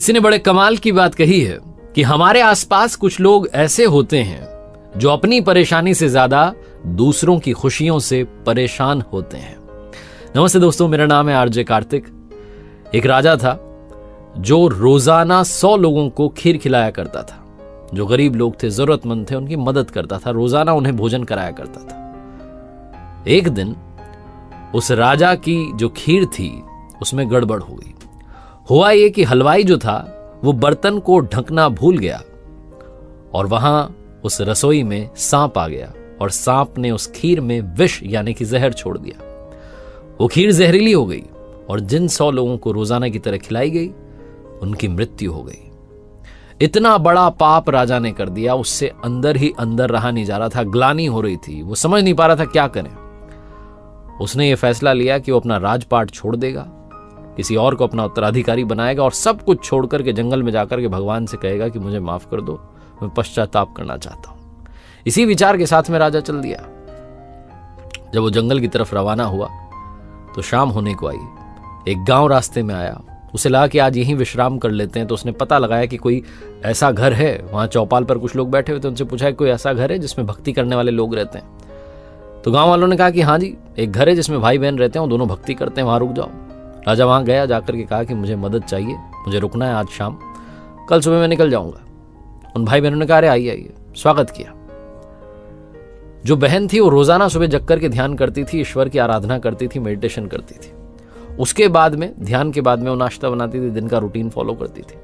किसी ने बड़े कमाल की बात कही है कि हमारे आसपास कुछ लोग ऐसे होते हैं जो अपनी परेशानी से ज्यादा दूसरों की खुशियों से परेशान होते हैं। नमस्ते दोस्तों, मेरा नाम है आरजे कार्तिक। एक राजा था जो रोजाना 100 लोगों को खीर खिलाया करता था। जो गरीब लोग थे, जरूरतमंद थे, उनकी मदद करता था, रोजाना उन्हें भोजन कराया करता था। एक दिन उस राजा की जो खीर थी उसमें गड़बड़ हो गई। हुआ ये कि हलवाई जो था वो बर्तन को ढकना भूल गया और वहां उस रसोई में सांप आ गया और सांप ने उस खीर में विष यानी कि जहर छोड़ दिया। वो खीर जहरीली हो गई और जिन 100 लोगों को रोजाना की तरह खिलाई गई उनकी मृत्यु हो गई। इतना बड़ा पाप राजा ने कर दिया, उससे अंदर ही अंदर रहा नहीं जा रहा था, ग्लानि हो रही थी, वो समझ नहीं पा रहा था क्या करें। उसने ये फैसला लिया कि वो अपना राजपाट छोड़ देगा, किसी और को अपना उत्तराधिकारी बनाएगा और सब कुछ छोड़ करके जंगल में जाकर के भगवान से कहेगा कि मुझे माफ कर दो, मैं पश्चाताप करना चाहता हूं। इसी विचार के साथ में राजा चल दिया। जब वो जंगल की तरफ रवाना हुआ तो शाम होने को आई। एक गांव रास्ते में आया, उसे लगा कि आज यहीं विश्राम कर लेते हैं। तो उसने पता लगाया कि कोई ऐसा घर है, वहां चौपाल पर कुछ लोग बैठे हुए थे। उनसे पूछा कोई ऐसा घर है जिसमें भक्ति करने वाले लोग रहते हैं। तो गांव वालों ने कहा कि हाँ जी, एक घर है जिसमें भाई बहन रहते हैं, वो दोनों भक्ति करते हैं, वहां रुक जाओ। राजा वहां गया, जाकर के कहा कि मुझे मदद चाहिए, मुझे रुकना है आज शाम, कल सुबह मैं निकल जाऊंगा। उन भाई बहनों ने कहा अरे आइए आइए, स्वागत किया। जो बहन थी वो रोजाना सुबह जग करके ध्यान करती थी, ईश्वर की आराधना करती थी, मेडिटेशन करती थी। उसके बाद में, ध्यान के बाद में वो नाश्ता बनाती थी, दिन का रूटीन फॉलो करती थी।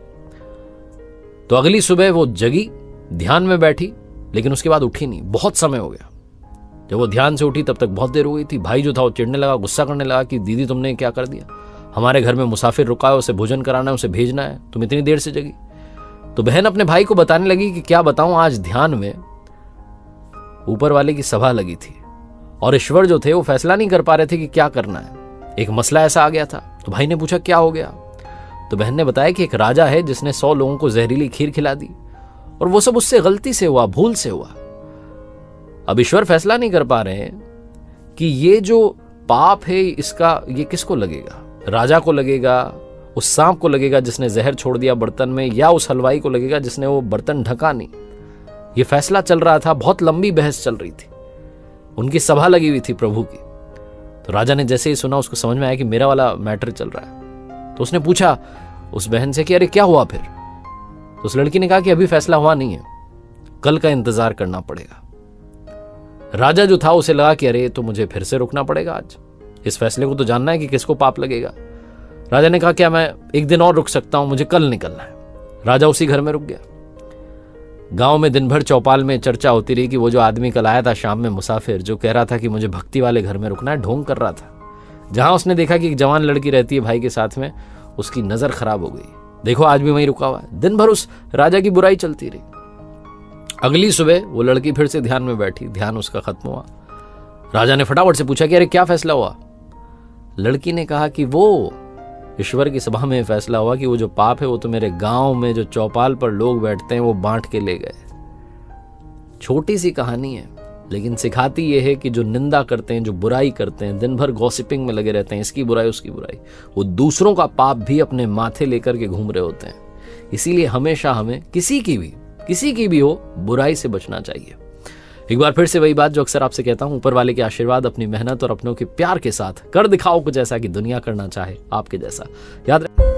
तो अगली सुबह वो जगी, ध्यान में बैठी, लेकिन उसके बाद उठी नहीं। बहुत समय हो गया। जब वो ध्यान से उठी तब तक बहुत देर हो गई थी। भाई जो था वो चिढ़ने लगा, गुस्सा करने लगा कि दीदी तुमने क्या कर दिया, हमारे घर में मुसाफिर रुका है, उसे भोजन कराना है, उसे भेजना है, तुम इतनी देर से जगी। तो बहन अपने भाई को बताने लगी कि क्या बताऊं, आज ध्यान में ऊपर वाले की सभा लगी थी और ईश्वर जो थे वो फैसला नहीं कर पा रहे थे कि क्या करना है। एक मसला ऐसा आ गया था। तो भाई ने पूछा क्या हो गया। तो बहन ने बताया कि एक राजा है जिसने 100 लोगों को जहरीली खीर खिला दी और वो सब उससे गलती से हुआ, भूल से हुआ। अब ईश्वर फैसला नहीं कर पा रहे हैं कि ये जो पाप है इसका ये किसको लगेगा, राजा को लगेगा, उस सांप को लगेगा जिसने जहर छोड़ दिया बर्तन में, या उस हलवाई को लगेगा जिसने वो बर्तन ढका नहीं। ये फैसला चल रहा था, बहुत लंबी बहस चल रही थी, उनकी सभा लगी हुई थी प्रभु की। तो राजा ने जैसे ही सुना उसको समझ में आया कि मेरा वाला मैटर चल रहा है। तो उसने पूछा उस बहन से कि अरे क्या हुआ फिर। तो उस लड़की ने कहा कि अभी फैसला हुआ नहीं है, कल का इंतजार करना पड़ेगा। राजा जो था उसे लगा कि अरे तो मुझे फिर से रुकना पड़ेगा, आज इस फैसले को तो जानना है कि किसको पाप लगेगा। राजा ने कहा क्या मैं एक दिन और रुक सकता हूं, मुझे कल निकलना है। राजा उसी घर में रुक गया। गांव में दिन भर चौपाल में चर्चा होती रही कि वो जो आदमी कल आया था शाम में मुसाफिर, जो कह रहा था कि मुझे भक्ति वाले घर में रुकना है, ढोंग कर रहा था। जहां उसने देखा कि एक जवान लड़की रहती है भाई के साथ में, उसकी नजर खराब हो गई। देखो आज भी वहीं रुका हुआ है। दिन भर उस राजा की बुराई चलती रही। अगली सुबह वो लड़की फिर से ध्यान में बैठी, ध्यान उसका खत्म हुआ। राजा ने फटाफट से पूछा कि अरे क्या फैसला हुआ। लड़की ने कहा कि वो ईश्वर की सभा में फैसला हुआ कि वो जो पाप है वो तो मेरे गांव में जो चौपाल पर लोग बैठते हैं वो बांट के ले गए। छोटी सी कहानी है, लेकिन सिखाती ये है कि जो निंदा करते हैं, जो बुराई करते हैं, दिन भर गॉसिपिंग में लगे रहते हैं, इसकी बुराई उसकी बुराई, वो दूसरों का पाप भी अपने माथे लेकर के घूम रहे होते हैं। इसीलिए हमेशा हमें किसी की भी हो बुराई से बचना चाहिए। एक बार फिर से वही बात जो अक्सर आपसे कहता हूं, ऊपर वाले के आशीर्वाद, अपनी मेहनत और अपनों के प्यार के साथ कर दिखाओ कुछ ऐसा कि दुनिया करना चाहे आपके जैसा। याद रखें।